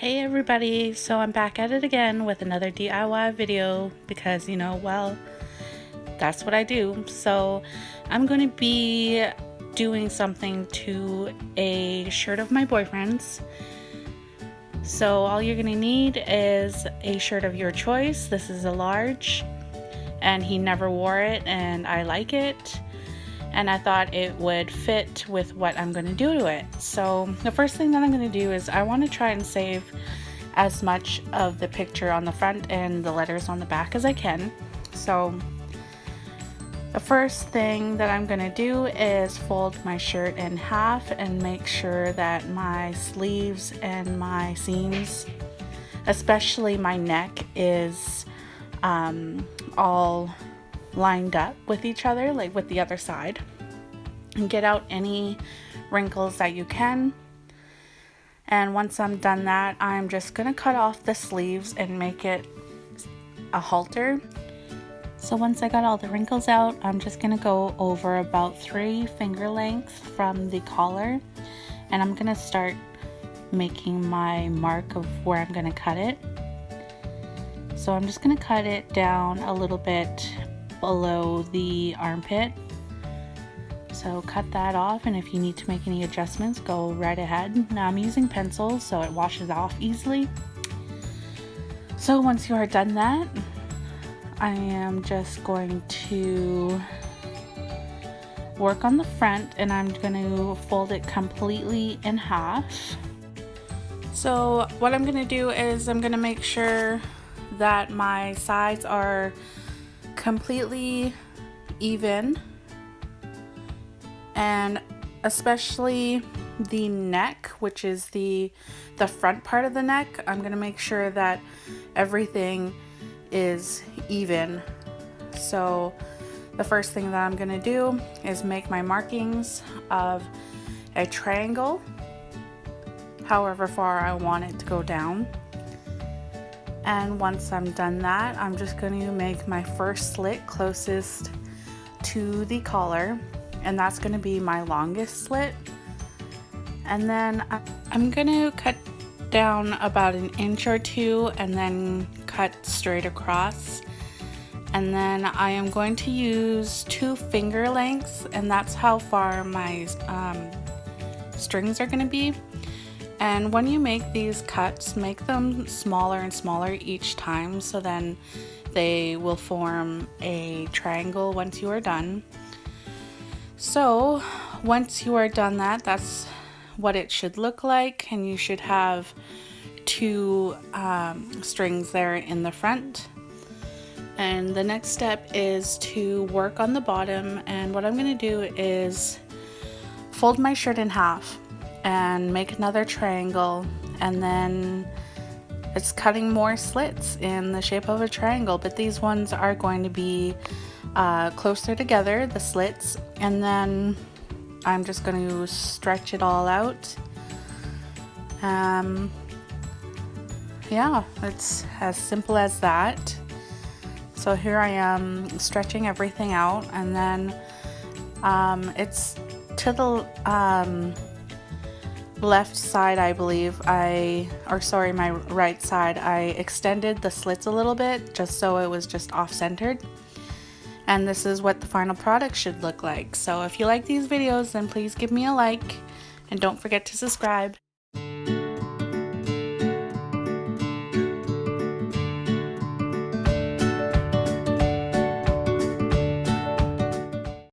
Hey everybody, so I'm back at it again with another DIY video because well, that's what I do. So I'm going to be doing something to a shirt of my boyfriend's. So all you're going to need is a shirt of your choice. This is a large and he never wore it and I like it. And I thought it would fit with what I'm going to do to it. So the first thing that I'm going to do is I want to try and save as much of the picture on the front and the letters on the back as I can. So the first thing that I'm going to do is fold my shirt in half and make sure that my sleeves and my seams, especially my neck, is all lined up with each other, like with the other side, and get out any wrinkles that you can. And once I'm done that, I'm just gonna cut off the sleeves and make it a halter. So once I got all the wrinkles out, I'm just gonna go over about 3 finger lengths from the collar, and I'm gonna start making my mark of where I'm gonna cut it. So I'm just gonna cut it down a little bit below the armpit. So cut that off, and if you need to make any adjustments, go right ahead. Now I'm using pencils so it washes off easily. So once you are done that, I am just going to work on the front, and I'm going to fold it completely in half. So what I'm going to do is I'm going to make sure that my sides are completely even, and especially the neck, which is the front part of the neck. I'm going to make sure that everything is even. So the first thing that I'm going to do is make my markings of a triangle, however far I want it to go down. And once I'm done that, I'm just going to make my first slit closest to the collar, and that's going to be my longest slit. And then I'm going to cut down about 1 inch or 2 and then cut straight across. And then I am going to use 2 finger lengths, and that's how far my strings are going to be. And when you make these cuts, make them smaller and smaller each time, so then they will form a triangle once you are done. So once you are done that, that's what it should look like, and you should have 2 strings there in the front. And the next step is to work on the bottom, and what I'm going to do is fold my shirt in half and make another triangle, and then it's cutting more slits in the shape of a triangle, but these ones are going to be closer together, the slits, and then I'm just going to stretch it all out. Yeah, it's as simple as that. So here I am stretching everything out, and then it's to the left side, I believe, my right side, I extended the slits a little bit just so it was just off-centered. And this is what the final product should look like. So if you like these videos, then please give me a like, and don't forget to subscribe.